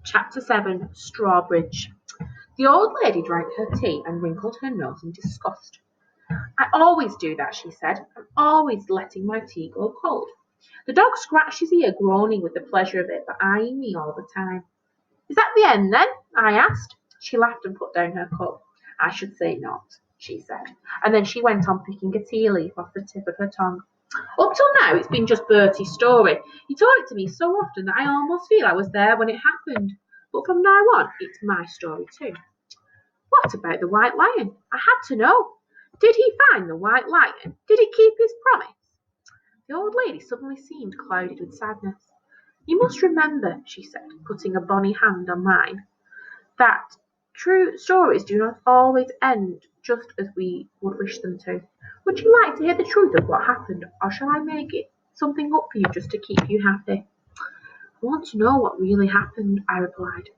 Chapter 7 Strawbridge. The old lady drank her tea and wrinkled her nose in disgust. I always do that, she said. I'm always letting my tea go cold. The dog scratched his ear, groaning with the pleasure of it, but eyeing me all the time. Is that the end, then? I asked. She laughed and put down her cup. I should say not, she said, and then she went on picking a tea leaf off the tip of her tongue. Up till now, it's been just Bertie's story. He told it to me so often that I almost feel I was there when it happened. But from now on, it's my story too. What about the White Lion? I had to know. Did he find the White Lion? Did he keep his promise? The old lady suddenly seemed clouded with sadness. You must remember, she said, putting a bonny hand on mine, that true stories do not always end just as we would wish them to. Would you like to hear the truth of what happened, or shall I make it something up for you just to keep you happy? I want to know what really happened, I replied.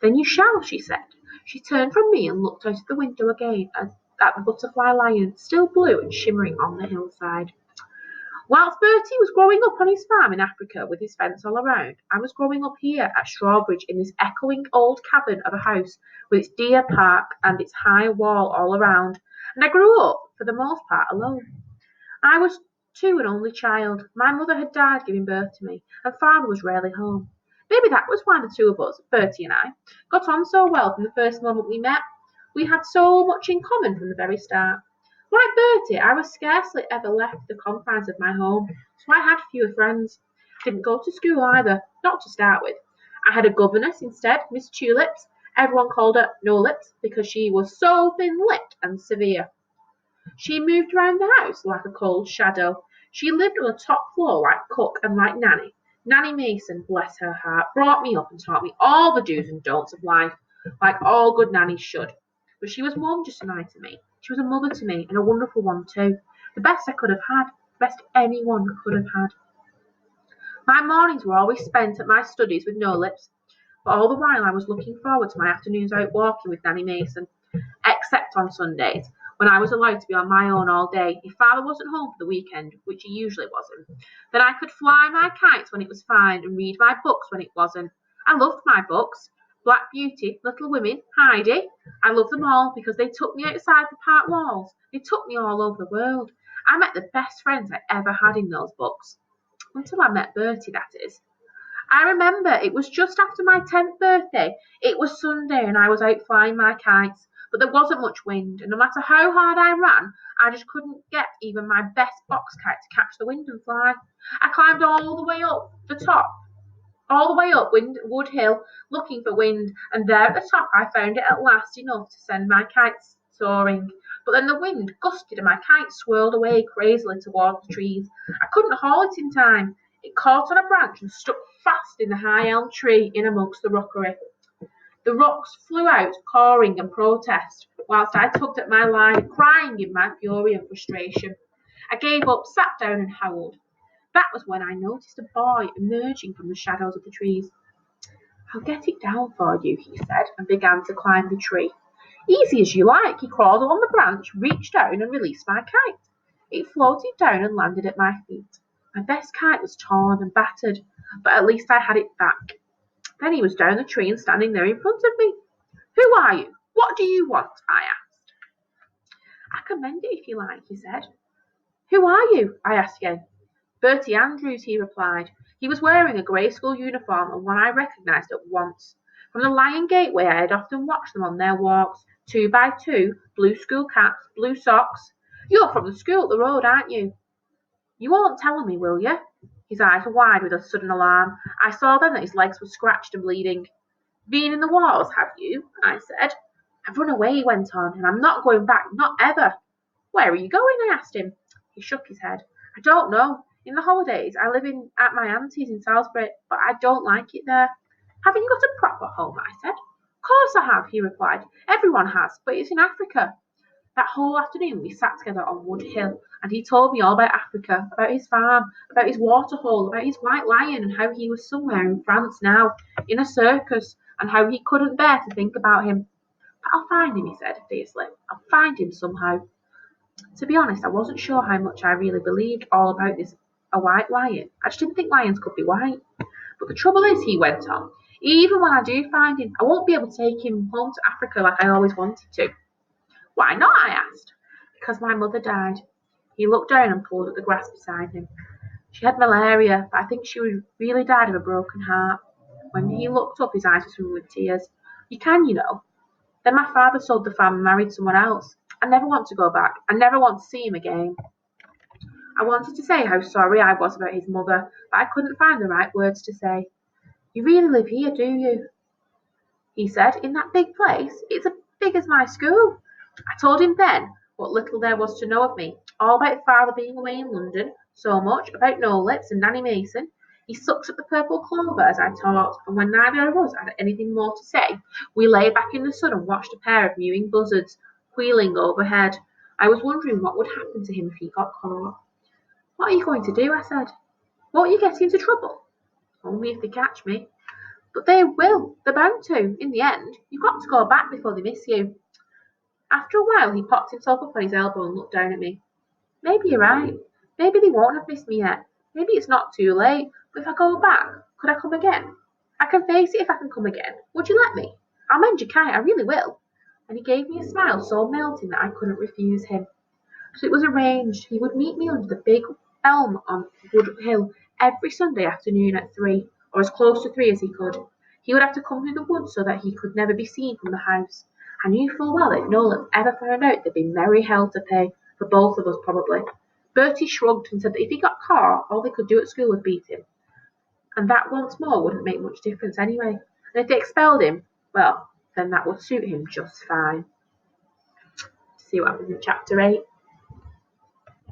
Then you shall, she said. She turned from me and looked out of the window again at the butterfly lion, still blue and shimmering on the hillside. Whilst Bertie was growing up on his farm in Africa with his fence all around, I was growing up here at Strawbridge in this echoing old cavern of a house with its deer park and its high wall all around, and I grew up, for the most part, alone. I was too an only child. My mother had died giving birth to me, and father was rarely home. Maybe that was why the two of us, Bertie and I, got on so well from the first moment we met. We had so much in common from the very start. Like Bertie, I was scarcely ever left the confines of my home, so I had fewer friends. Didn't go to school either, not to start with. I had a governess instead, Miss Tulips. Everyone called her No Lips because she was so thin-lipped and severe. She moved around the house like a cold shadow. She lived on the top floor like cook and like Nanny. Nanny Mason, bless her heart, brought me up and taught me all the do's and don'ts of life, like all good nannies should. But she was more than just a nanny to me. She was a mother to me, and a wonderful one too. The best I could have had, the best anyone could have had. My mornings were always spent at my studies with No Lips, but all the while I was looking forward to my afternoons out walking with Nanny Mason, except on Sundays, when I was allowed to be on my own all day. If father wasn't home for the weekend, which he usually wasn't, then I could fly my kites when it was fine and read my books when it wasn't. I loved my books. Black Beauty, Little Women, Heidi. I loved them all because they took me outside the park walls. They took me all over the world. I met the best friends I ever had in those books. Until I met Bertie, that is. I remember it was just after my 10th birthday. It was Sunday and I was out flying my kites, but there wasn't much wind, and no matter how hard I ran, I just couldn't get even my best box kite to catch the wind and fly. I climbed all the way up the top, all the way up Wood Hill, looking for wind, and there at the top I found it at last enough to send my kites soaring. But then the wind gusted and my kite swirled away crazily towards the trees. I couldn't haul it in time. It caught on a branch and stuck fast in the high elm tree in amongst the rockery. The rocks flew out, cawing and protest, whilst I tugged at my line, crying in my fury and frustration. I gave up, sat down and howled. That was when I noticed a boy emerging from the shadows of the trees. I'll get it down for you, he said, and began to climb the tree. Easy as you like, he crawled along the branch, reached down and released my kite. It floated down and landed at my feet. My best kite was torn and battered, but at least I had it back. Then he was down the tree and standing there in front of me. Who are you? What do you want? I asked. I can mend it if you like, he said. Who are you? I asked again. Bertie Andrews, he replied. He was wearing a grey school uniform and one I recognised at once. From the Lion Gateway I had often watched them on their walks, 2 by 2, blue school caps, blue socks. You're from the school up the road, aren't you? You won't tell me, will you? His eyes were wide with a sudden alarm. I saw then that his legs were scratched and bleeding. Been in the wars, have you? I said. I've run away, he went on, and I'm not going back, not ever. Where are you going? I asked him. He shook his head. I don't know. In the holidays, I live at my auntie's in Salisbury, but I don't like it there. Haven't you got a proper home? I said. Of course I have, he replied. Everyone has, but it's in Africa. That whole afternoon we sat together on Wood Hill, and he told me all about Africa, about his farm, about his waterhole, about his white lion, and how he was somewhere in France now, in a circus, and how he couldn't bear to think about him. But I'll find him, he said fiercely. I'll find him somehow. To be honest, I wasn't sure how much I really believed all about this a white lion. I just didn't think lions could be white. But the trouble is, he went on, Even when I do find him, I won't be able to take him home to Africa like I always wanted to. Why not? I asked. Because my mother died. He looked down and pulled at the grass beside him. She had malaria, but I think she really died of a broken heart. When he looked up, his eyes were swimming with tears. You can, you know. Then my father sold the farm and married someone else. I never want to go back. I never want to see him again. I wanted to say how sorry I was about his mother, but I couldn't find the right words to say. You really live here, do you? He said, in that big place. It's as big as my school. I told him then what little there was to know of me, all about father being away in London, so much about Knowlitz and Nanny Mason. He sucked at the purple clover as I talked, and when neither of us had anything more to say, we lay back in the sun and watched a pair of mewing buzzards wheeling overhead. I was wondering what would happen to him if he got caught. What are you going to do? I said. Won't you get into trouble? Only if they catch me. But they will. They're bound to, in the end. You've got to go back before they miss you. After a while, he popped himself up on his elbow and looked down at me. Maybe you're right. Maybe they won't have missed me yet. Maybe it's not too late. But if I go back, could I come again? I can face it if I can come again. Would you let me? I'll mend your kite, I really will. And he gave me a smile so melting that I couldn't refuse him. So it was arranged. He would meet me under the big elm on Wood Hill every Sunday afternoon at 3, or as close to 3 as he could. He would have to come through the woods so that he could never be seen from the house. I knew full well that if Nolan ever found out, there'd be merry hell to pay, for both of us probably. Bertie shrugged and said that if he got caught, all they could do at school was beat him, and that once more wouldn't make much difference anyway. And if they expelled him, well, then that would suit him just fine. See what happens in chapter 8.